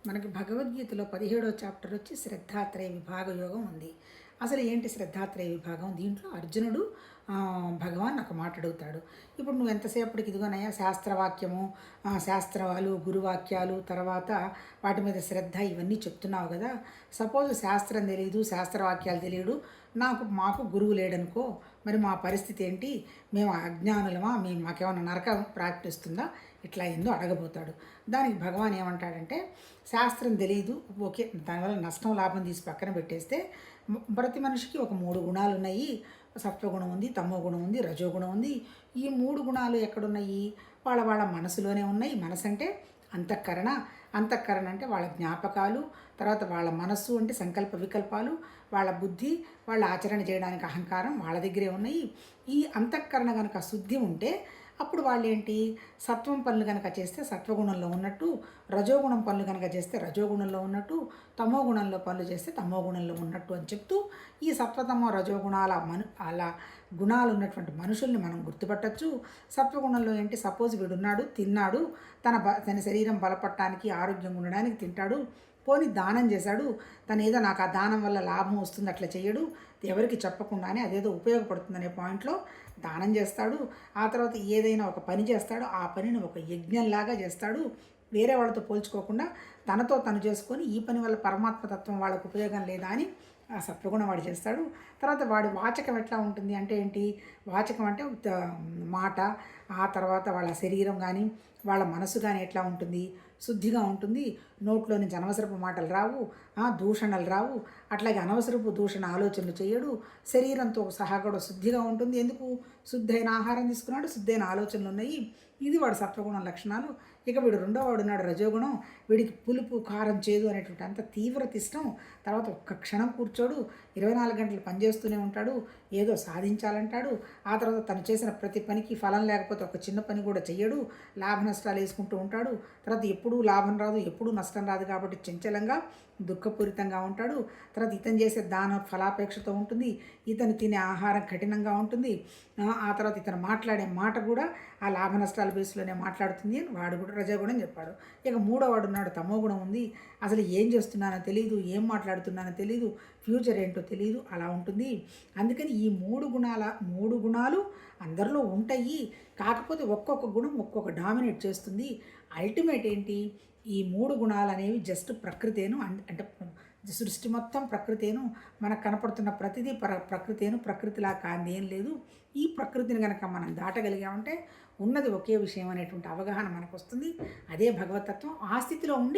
మనకి భగవద్గీతలో 17వ చాప్టర్ వచ్చి శ్రద్ధాత్రయ విభాగ యోగం ఉంది. అసలు ఏంటి శ్రద్ధాత్రయ విభాగం? దీంట్లో అర్జునుడు భగవాన్ ఒక మాట అడుగుతాడు. ఇప్పుడు నువ్వు ఎంతసేపటికి ఇదిగోనయ్యా శాస్త్రవాక్యము, శాస్త్రాలు, గురువాక్యాలు, తర్వాత వాటి మీద శ్రద్ధ ఇవన్నీ చెప్తున్నావు కదా. సపోజ్ శాస్త్రం తెలియదు, శాస్త్రవాక్యాలు తెలియడు, మాకు గురువు లేడనుకో, మరి మా పరిస్థితి ఏంటి? మేము అజ్ఞానులమా? మాకేమైనా నరకం ప్రాప్తిస్తుందా? ఇట్లా ఏందో అడగబోతాడు. దానికి భగవాన్ ఏమంటాడంటే, శాస్త్రం తెలియదు, ఓకే, దానివల్ల నష్టం లాభం తీసి పక్కన పెట్టేస్తే ప్రతి మనిషికి ఒక 3 గుణాలు ఉన్నాయి. సత్వగుణం ఉంది, తమో గుణం ఉంది, రజోగుణం ఉంది. ఈ 3 గుణాలు ఎక్కడున్నాయి? వాళ్ళ వాళ్ళ మనసులోనే ఉన్నాయి. మనసు అంటే అంతఃకరణ, అంతఃకరణ అంటే వాళ్ళ జ్ఞాపకాలు, తర్వాత వాళ్ళ మనస్సు అంటే సంకల్ప వికల్పాలు, వాళ్ళ బుద్ధి, వాళ్ళ ఆచరణ చేయడానికి అహంకారం వాళ్ళ దగ్గరే ఉన్నాయి. ఈ అంతఃకరణ కనుక శుద్ధి ఉంటే అప్పుడు వాళ్ళు ఏంటి? సత్వం పనులు కనుక చేస్తే సత్వగుణంలో ఉన్నట్టు, రజోగుణం పనులు కనుక చేస్తే రజోగుణంలో ఉన్నట్టు, తమో గుణంలో పనులు చేస్తే తమో గుణంలో ఉన్నట్టు అని చెప్తూ ఈ సత్వతమో రజోగుణాల అలా గుణాలు ఉన్నటువంటి మనుషుల్ని మనం గుర్తుపట్టచ్చు. సత్వగుణంలో ఏంటి? సపోజ్ వీడున్నాడు, తిన్నాడు, తన శరీరం బలపడటానికి, ఆరోగ్యంగా ఉండడానికి తింటాడు, పోని దానం చేశాడు, తను ఏదో నాకు ఆ దానం వల్ల లాభం వస్తుంది అట్లా చేయడు, ఎవరికి చెప్పకుండానే అదేదో ఉపయోగపడుతుందనే పాయింట్లో దానం చేస్తాడు. ఆ తర్వాత ఏదైనా ఒక పని చేస్తాడు, ఆ పనిని ఒక యజ్ఞంలాగా చేస్తాడు, వేరే వాళ్ళతో పోల్చుకోకుండా తనతో తను చేసుకొని ఈ పని వల్ల పరమాత్మతత్వం వాళ్ళకు ఉపయోగం లేదా అని ఆ సత్వగుణం వాడు చేస్తాడు. తర్వాత వాడి వాచకం ఎట్లా ఉంటుంది అంటే ఏంటి? వాచకం అంటే మాట, ఆ తర్వాత వాళ్ళ శరీరం కానీ వాళ్ళ మనసు కానీ ఎట్లా ఉంటుంది? శుద్ధిగా ఉంటుంది. నోట్లో నుంచి అనవసరపు మాటలు రావు, దూషణలు రావు, అట్లాగే అనవసరపు దూషణ ఆలోచనలు చేయడు. శరీరంతో సహా కూడా శుద్ధిగా ఉంటుంది. ఎందుకు? శుద్ధైన ఆహారం తీసుకున్నాడు, శుద్ధైన ఆలోచనలు ఉన్నాయి. ఇది వాడు సత్వగుణం లక్షణాలు. ఇక వీడు రెండో వాడు ఉన్నాడు రజోగుణం. వీడికి పులుపు, కారం, చేదు అనేటువంటి అంత తీవ్రత ఇష్టం. తర్వాత ఒక్క క్షణం కూర్చోడు, 24 గంటలు పనిచేస్తూనే ఉంటాడు, ఏదో సాధించాలంటాడు. ఆ తర్వాత తను చేసిన ప్రతి పనికి ఫలం లేకపోతే ఒక చిన్న పని కూడా చెయ్యడు, లాభ నష్టాలు వేసుకుంటూ ఉంటాడు. తర్వాత ఎప్పుడూ లాభం రాదు, ఎప్పుడూ నష్టం రాదు కాబట్టి చంచలంగా, దుఃఖపూరితంగా ఉంటాడు. తర్వాత ఇతను చేసే దాన ఫలాపేక్షతో ఉంటుంది, ఇతను తినే ఆహారం కఠినంగా ఉంటుంది. ఆ తర్వాత ఇతను మాట్లాడే మాట కూడా ఆ లాభ నష్టాల బేస్లోనే మాట్లాడుతుంది అని వాడు కూడా రజోగుణం చెప్పాడు. ఇక మూడో వాడు ఉన్నాడు, తమో గుణం ఉంది. అసలు ఏం చేస్తున్నానో తెలియదు, ఏం మాట్లాడుతున్నానో తెలియదు, ఫ్యూచర్ ఏంటో తెలియదు, అలా ఉంటుంది. అందుకని ఈ 3 గుణాలు అందరిలో ఉంటాయి. కాకపోతే ఒక్కొక్క గుణం ఒక్కొక్క డామినేట్ చేస్తుంది. అల్టిమేట్ ఏంటి? ఈ 3 గుణాలు అనేవి జస్ట్ ప్రకృతేను, అంటే సృష్టి మొత్తం ప్రకృతేను, మనకు కనపడుతున్న ప్రతిదీ ప్రకృతేను, ప్రకృతిలా కాంది ఏం లేదు. ఈ ప్రకృతిని కనుక మనం దాటగలిగామంటే ఉన్నది ఒకే విషయం అనేటువంటి అవగాహన మనకు వస్తుంది. అదే భగవతత్వం. ఆ స్థితిలో ఉండి